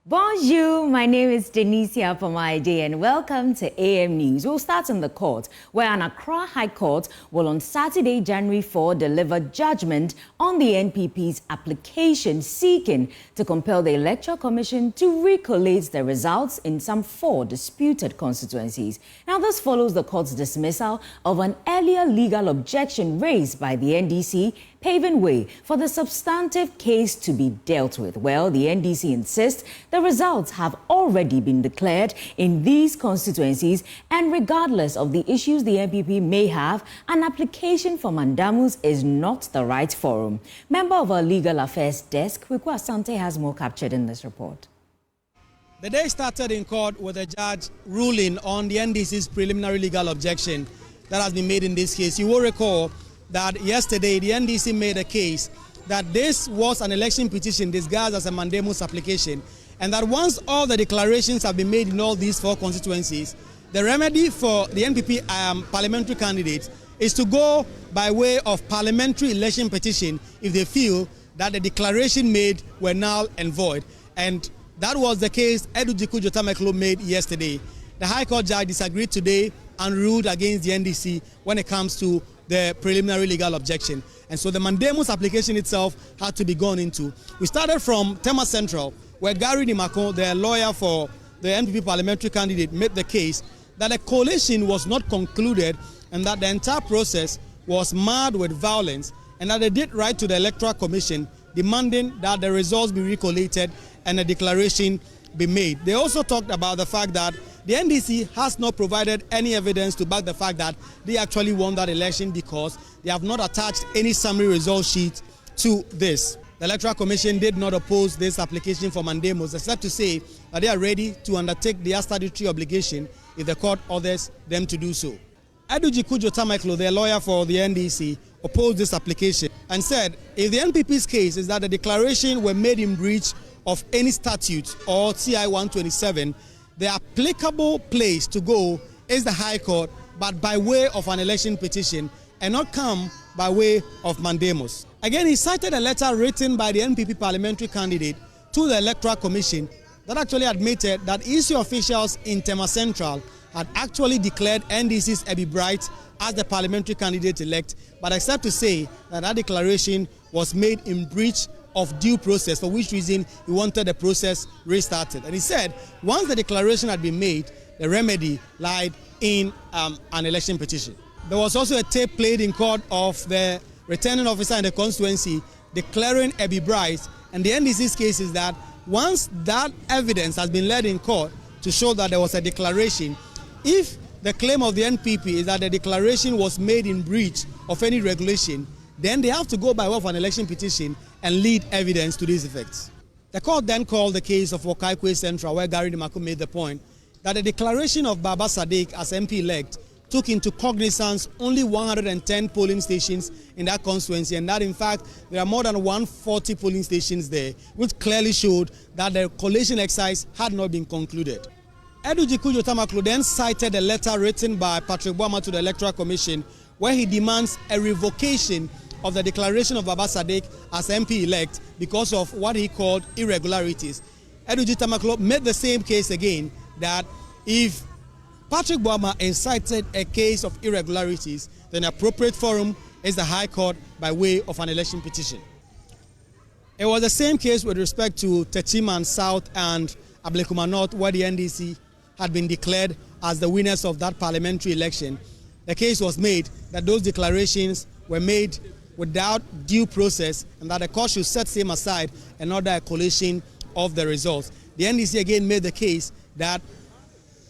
Bonjour, my name is Denisia Pomaide and welcome to AM News. We'll start in the court, where an Accra High Court will on Saturday, January 4, deliver judgment on the NPP's application seeking to compel the Electoral Commission to recollate the results in some 4 disputed constituencies. Now, this follows the court's dismissal of an earlier legal objection raised by the NDC, paving way for the substantive case to be dealt with. Well, the NDC insists the results have already been declared in these constituencies, and regardless of the issues the NPP may have, an application for mandamus is not the right forum. Member of our Legal Affairs Desk, Kweku Asante, has more captured in this report. The day started in court with a judge ruling on the NDC's preliminary legal objection that has been made in this case. You will recall that yesterday the NDC made a case that this was an election petition disguised as a mandamus application, and that once all the declarations have been made in all these 4 constituencies, the remedy for the NPP parliamentary candidates is to go by way of parliamentary election petition if they feel that the declaration made were null and void. And that was the case Edujiku Jotameklo made yesterday. The High Court judge disagreed today and ruled against the NDC when it comes to the preliminary legal objection. And so the mandamus application itself had to be gone into. We started from Tema Central, where Gary Nimako, the lawyer for the NPP parliamentary candidate, made the case that a coalition was not concluded and that the entire process was marred with violence, and that they did write to the Electoral Commission demanding that the results be recollated and a declaration be made. They also talked about the fact that the NDC has not provided any evidence to back the fact that they actually won that election because they have not attached any summary result sheet to this. The Electoral Commission did not oppose this application for mandamus, except to say that they are ready to undertake their statutory obligation if the court orders them to do so. Edujiku Jotameklo, the lawyer for the NDC, opposed this application and said if the NPP's case is that the declaration were made in breach of any statute or CI 127, the applicable place to go is the High Court, but by way of an election petition and not come by way of mandamus. Again, he cited a letter written by the NPP parliamentary candidate to the Electoral Commission that actually admitted that EC officials in Tema Central had actually declared NDC's Ebi Bright as the parliamentary candidate-elect, but except to say that that declaration was made in breach of due process, for which reason he wanted the process restarted. And he said once the declaration had been made, the remedy lied in an election petition. There was also a tape played in court of the returning officer in the constituency declaring Ebi Bright, and the NDC's case is that once that evidence has been led in court to show that there was a declaration, if the claim of the NPP is that the declaration was made in breach of any regulation, then they have to go by way of an election petition and lead evidence to these effects. The court then called the case of Okaikwe Central, where Gary Nimako made the point that the declaration of Baba Sadiq as MP-elect took into cognizance only 110 polling stations in that constituency, and that in fact there are more than 140 polling stations there, which clearly showed that the collation exercise had not been concluded. Edujiku Jotameklo then cited a letter written by Patrick Boama to the Electoral Commission where he demands a revocation of the declaration of Baba Sadiq as MP-elect because of what he called irregularities. Edujiku Jotameklo made the same case again, that if Patrick Boama incited a case of irregularities, then the appropriate forum is the High Court by way of an election petition. It was the same case with respect to Techiman South and Ablekuma North, where the NDC had been declared as the winners of that parliamentary election. The case was made that those declarations were made without due process and that the court should set same aside and order a collation of the results. The NDC again made the case that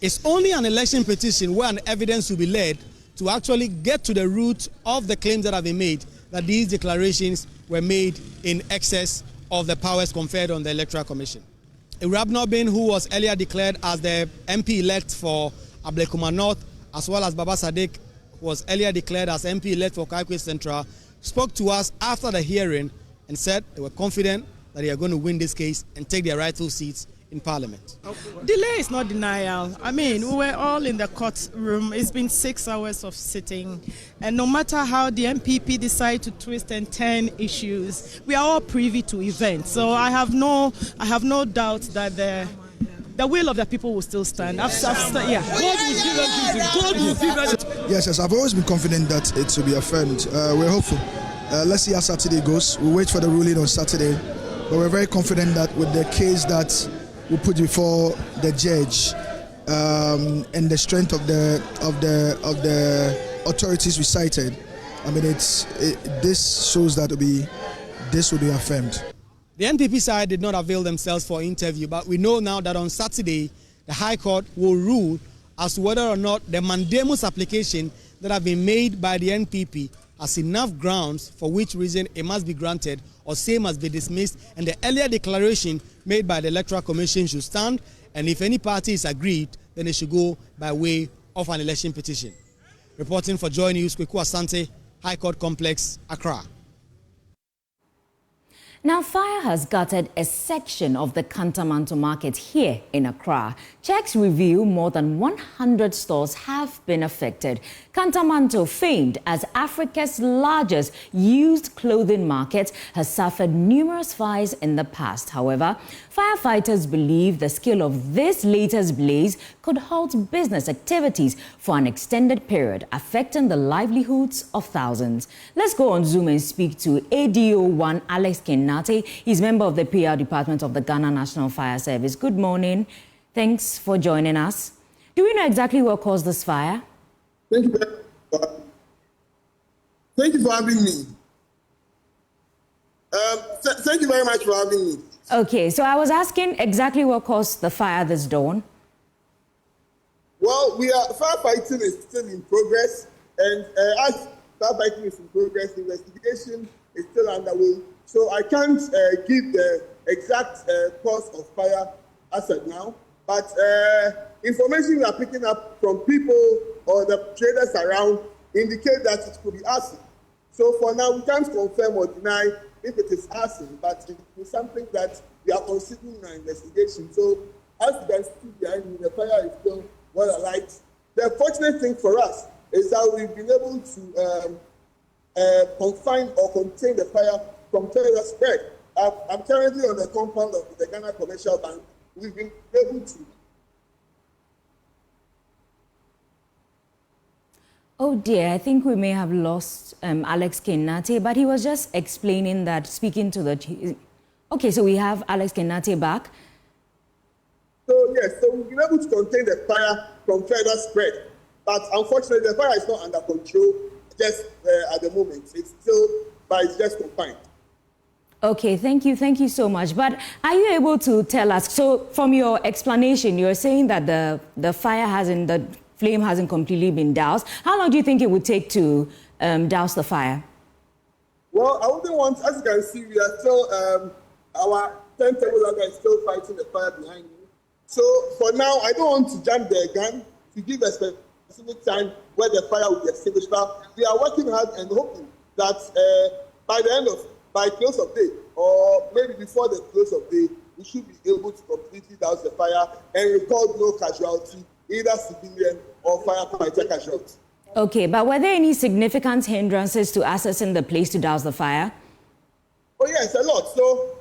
it's only an election petition where an evidence will be led to actually get to the root of the claims that have been made, that these declarations were made in excess of the powers conferred on the Electoral Commission. Irabnobin, who was earlier declared as the MP-elect for Ablekuma North, as well as Baba Sadiq, who was earlier declared as MP-elect for Okaikwe Central, spoke to us after the hearing and said they were confident that they are going to win this case and take their rightful seats in Parliament. Delay is not denial. I mean, we were all in the courtroom. It's been 6 hours of sitting. And no matter how the NPP decide to twist and turn issues, we are all privy to events. So I have no doubt that the will of the people will still stand. Yes, I've always been confident that it will be affirmed. We're hopeful. Let's see how Saturday goes. We'll wait for the ruling on Saturday. But we're very confident that with the case that we put before the judge and the strength of the authorities we cited, I mean, this shows that this will be affirmed. The NPP side did not avail themselves for interview, but we know now that on Saturday, the High Court will rule as to whether or not the mandamus application that have been made by the NPP has enough grounds for which reason it must be granted or say must be dismissed, and the earlier declaration made by the Electoral Commission should stand, and if any party is agreed, then it should go by way of an election petition. Reporting for Joy News, Kweku Asante, High Court Complex, Accra. Now, fire has gutted a section of the Kantamanto Market here in Accra. Checks reveal more than 100 stores have been affected. Kantamanto, famed as Africa's largest used clothing market, has suffered numerous fires in the past. However, firefighters believe the scale of this latest blaze could halt business activities for an extended period, affecting the livelihoods of thousands. Let's go on Zoom and speak to ADO1 Alex Kenate. He's member of the PR department of the Ghana National Fire Service. Good morning. Thanks for joining us. Do we know exactly what caused this fire? Thank you for having me. Thank you very much for having me. Okay, so I was asking exactly what caused the fire this dawn. Well, firefighting is still in progress, and as firefighting is in progress, the investigation is still underway. So I can't give the exact cause of fire as of now, but information we are picking up from people or the traders around indicate that it could be arson. So for now, we can't confirm or deny if it is arson, but it is something that we are considering in our investigation. So as you can see behind me, the fire is still well alight. The fortunate thing for us is that we've been able to confine or contain the fire from further spread. I'm currently on the compound of the Ghana Commercial Bank. We've been able to. Oh dear, I think we may have lost Alex Kenate, but he was just explaining that, speaking to the... Okay, so we have Alex Kenate back. So yes, so we've been able to contain the fire from further spread. But unfortunately, the fire is not under control just at the moment. It's just confined. Okay, thank you so much. But are you able to tell us, so from your explanation, you're saying that the flame hasn't completely been doused. How long do you think it would take to douse the fire? Well, I wouldn't want, as you can see, we are still, our turntable lager is still fighting the fire behind me. So for now, I don't want to jump the gun to give a specific time where the fire will be extinguished. But we are working hard and hoping that by close of day, or maybe before the close of day, we should be able to completely douse the fire and record no casualty, either civilian or firefighter casualty. Okay, but were there any significant hindrances to accessing the place to douse the fire? Oh yes, a lot. So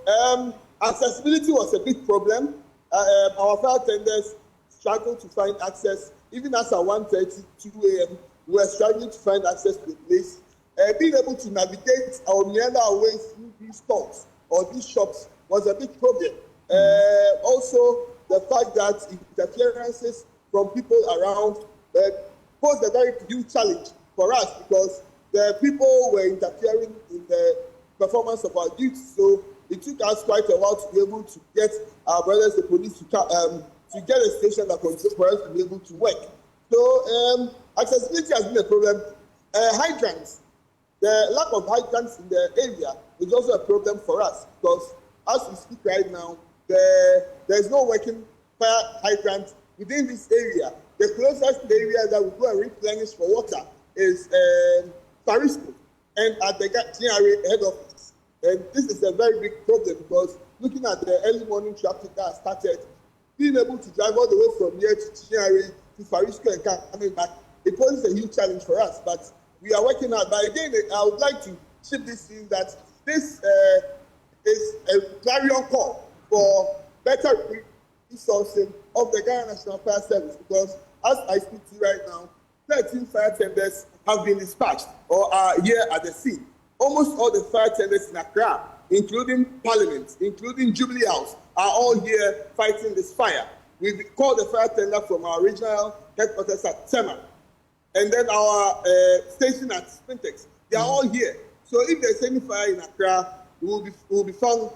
accessibility was a big problem. Our fire tenders struggled to find access. Even as at 1:30, 2 a.m., we were struggling to find access to the place. Being able to navigate or meander our way through these stores or these shops was a big problem. Also, the fact that interferences from people around posed a very huge challenge for us because the people were interfering in the performance of our duties. So it took us quite a while to be able to get our brothers, the police, to get a station that was for us to be able to work. So accessibility has been a problem. Hydrants. The lack of hydrants in the area is also a problem for us because as we speak right now, there's no working fire hydrant within this area. The closest area that we go and replenish for water is Parisco and at the GRA head office. And this is a very big problem because looking at the early morning traffic that started, being able to drive all the way from here to Chinyere to Farisco and coming back, it poses a huge challenge for us. But we are working hard. But again, I would like to chip this in that this is a clarion call for better resourcing of the Ghana National Fire Service, because as I speak to you right now, 13 fire tenders have been dispatched or are here at the scene. Almost all the fire tenders in Accra, including Parliament, including Jubilee House, are all here fighting this fire. We called the fire tender from our regional headquarters at Tema, and then our station at Spintex. They are all here. So if there's any fire in Accra, we will be found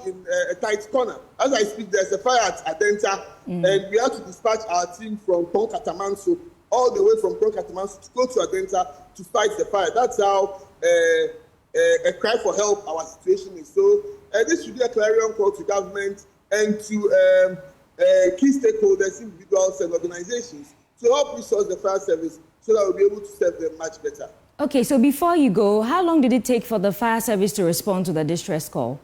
in a tight corner. As I speak, there's a fire at Adenta, and we have to dispatch our team from Kantamanto all the way from Kantamanto to go to Adenta to fight the fire. That's how a cry for help our situation is. So this should be a clarion call to government and to key stakeholders, individuals and organizations to help resource the fire service so that we'll be able to serve them much better. Okay, so before you go, how long did it take for the fire service to respond to the distress call?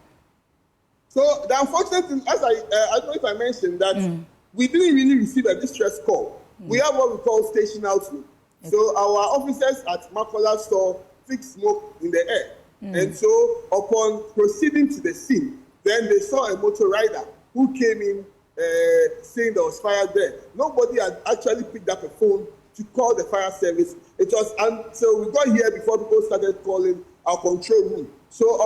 So the unfortunate thing, as I don't know if I mentioned that we didn't really receive a distress call. We have what we call station outlook. Okay. So our officers at Makola saw thick smoke in the air. And so upon proceeding to the scene, then they saw a motor rider who came in saying there was fire there. Nobody had actually picked up a phone to call the fire service. It was until we got here before people started calling our control room. So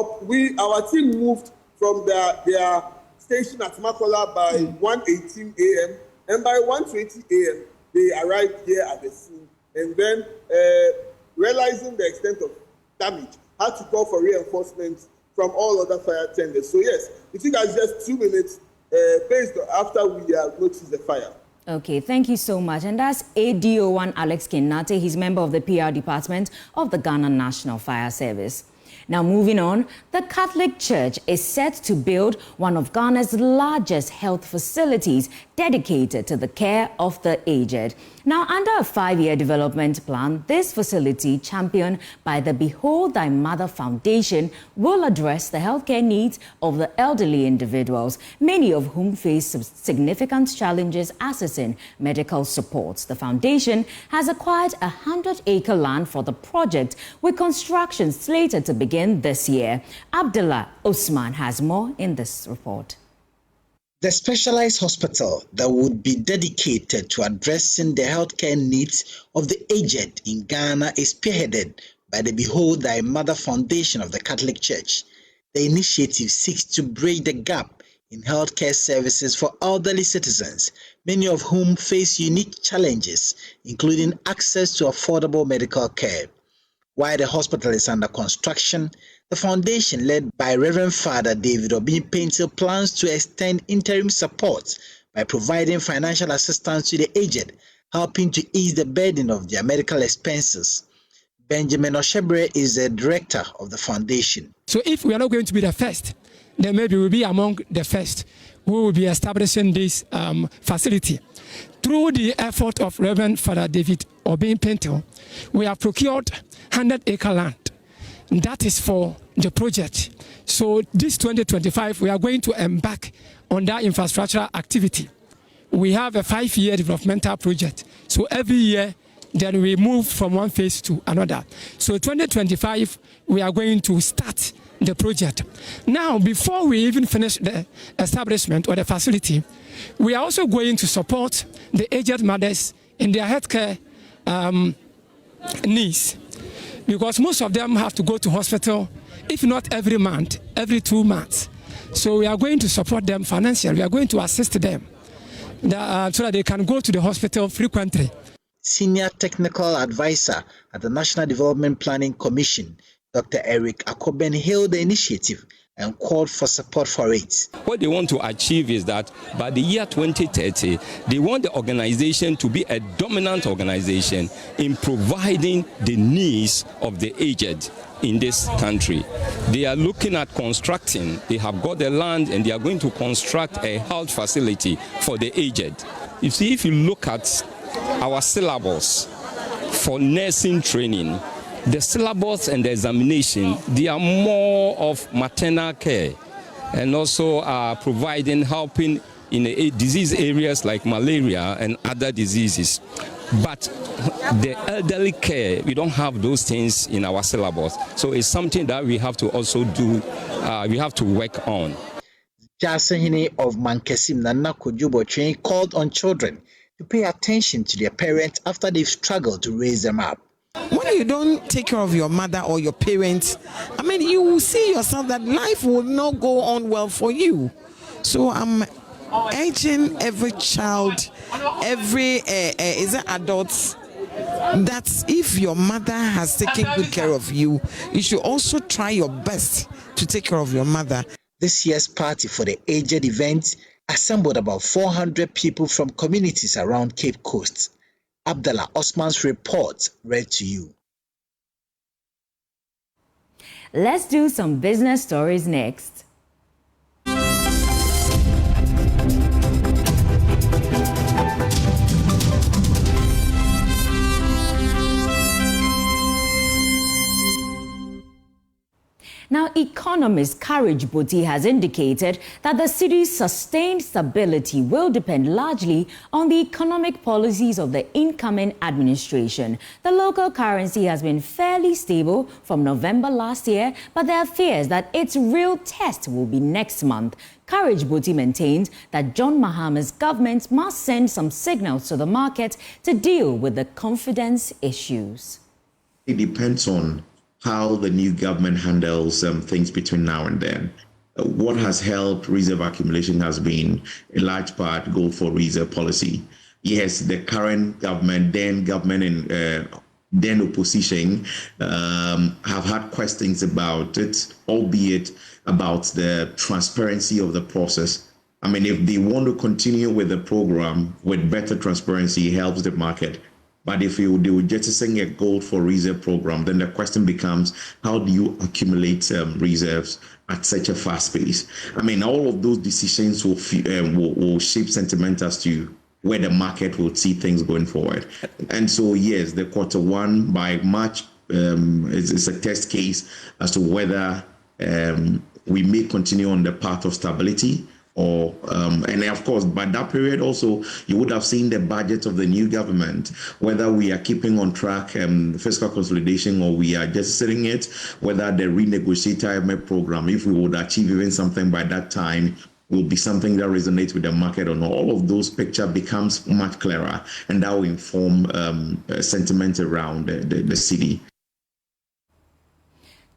our team moved from their station at Makola by 1:18 a.m. and by 1:20 a.m. they arrived here at the scene. And then realizing the extent of damage, had to call for reinforcements from all other fire tenders. So yes, it took us just 2 minutes based after we noticed the fire. Okay, thank you so much. And that's ADO1 Alex Kinate. He's member of the PR department of the Ghana National Fire Service. Now, moving on, the Catholic Church is set to build one of Ghana's largest health facilities dedicated to the care of the aged. Now, under a 5-year development plan, this facility, championed by the Behold Thy Mother Foundation, will address the healthcare needs of the elderly individuals, many of whom face significant challenges accessing medical support. The foundation has acquired 100-acre land for the project, with construction slated to begin this year. Abdullah Osman has more in this report. The specialized hospital that would be dedicated to addressing the healthcare needs of the aged in Ghana is spearheaded by the Behold Thy Mother Foundation of the Catholic Church. The initiative seeks to bridge the gap in healthcare services for elderly citizens, many of whom face unique challenges, including access to affordable medical care. While the hospital is under construction, the foundation, led by Reverend Father David Obin-Paintil, plans to extend interim support by providing financial assistance to the aged, helping to ease the burden of their medical expenses. Benjamin Oshebre is the director of the foundation. So if we are not going to be the first, then maybe we'll be among the first who will be establishing this facility. Through the effort of Reverend Father David Obin-Paintil, we have procured 100-acre land. That is for the project. So this 2025, we are going to embark on that infrastructural activity. We have a 5-year developmental project. So every year, then we move from one phase to another. So 2025, we are going to start the project. Now, before we even finish the establishment or the facility, we are also going to support the aged mothers in their healthcare needs, because most of them have to go to hospital, if not every month, every 2 months. So we are going to support them financially. We are going to assist them so that they can go to the hospital frequently. Senior Technical Advisor at the National Development Planning Commission, Dr. Eric Akoben, hailed the initiative and called for support for it. What they want to achieve is that by the year 2030, they want the organization to be a dominant organization in providing the needs of the aged in this country. They are looking at constructing, they have got the land and they are going to construct a health facility for the aged. You see, if you look at our syllabus for nursing training, the syllabus and the examination, they are more of maternal care. and also providing, helping in disease areas like malaria and other diseases. But the elderly care, we don't have those things in our syllabus. So it's something that we have to also do, we have to work on. Jasahini of Mankesim Nana Kujubotrin called on children to pay attention to their parents after they've struggled to raise them up. When you don't take care of your mother or your parents, I mean, you will see yourself that life will not go on well for you. So I'm urging every child, every adults, that if your mother has taken good care of you, you should also try your best to take care of your mother. This year's party for the aged event assembled about 400 people from communities around Cape Coast. Abdallah Osman's report read to you. Let's do some business stories next. Now, economist Courage Boti has indicated that the city's sustained stability will depend largely on the economic policies of the incoming administration. The local currency has been fairly stable from November last year, but there are fears that its real test will be next month. Courage Boti maintains that John Mahama's government must send some signals to the market to deal with the confidence issues. It depends on how the new government handles things between now and then. What has helped reserve accumulation has been, in large part, gold for reserve policy. Yes, the current government, then opposition, have had questions about it, albeit about the transparency of the process. I mean, if they want to continue with the program with better transparency, it helps the market. But if they would jettison a gold for reserve program, then the question becomes, how do you accumulate reserves at such a fast pace? I mean, all of those decisions will shape sentiment as to where the market will see things going forward. And so, yes, the Q1 by March is a test case as to whether we may continue on the path of stability. Or and of course, by that period also, you would have seen the budget of the new government, whether we are keeping on track fiscal consolidation or we are just setting it, whether the renegotiated IMF program, if we would achieve even something by that time, will be something that resonates with the market or not. All of those picture becomes much clearer, and that will inform sentiment around the city.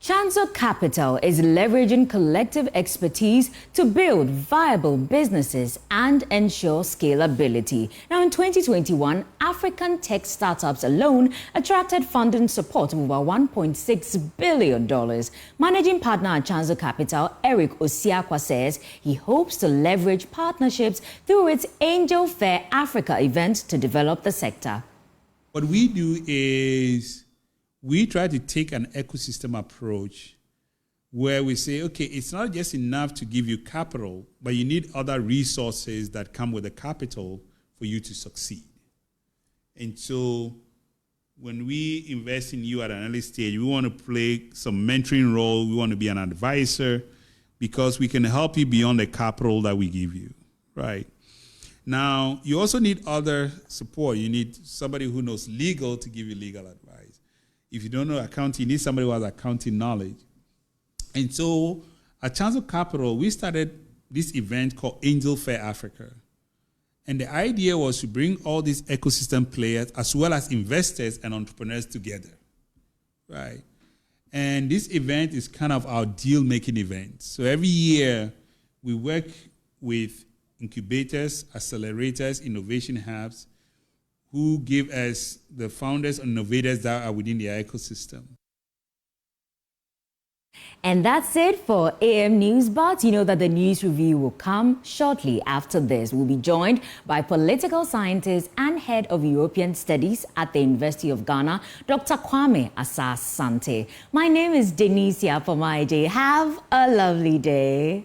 Chanzo Capital is leveraging collective expertise to build viable businesses and ensure scalability. Now, in 2021, African tech startups alone attracted funding support of over $1.6 billion. Managing partner at Chanzo Capital, Eric Osiakwa, says he hopes to leverage partnerships through its Angel Fair Africa event to develop the sector. What we do is we try to take an ecosystem approach where we say, okay, it's not just enough to give you capital, but you need other resources that come with the capital for you to succeed. And so when we invest in you at an early stage, we want to play some mentoring role. We want to be an advisor because we can help you beyond the capital that we give you, right? Now, you also need other support. You need somebody who knows legal to give you legal advice. If you don't know accounting, you need somebody who has accounting knowledge. And so at Chanzo Capital, we started this event called Angel Fair Africa. And the idea was to bring all these ecosystem players as well as investors and entrepreneurs together, right? And this event is kind of our deal-making event. So every year, we work with incubators, accelerators, innovation hubs, who give us the founders and innovators that are within their ecosystem. And that's it for AM News, but you know that the news review will come shortly after this. We'll be joined by political scientist and head of European Studies at the University of Ghana, Dr. Kwame Asah-Sante. My name is Denise Yapomaije. Have a lovely day.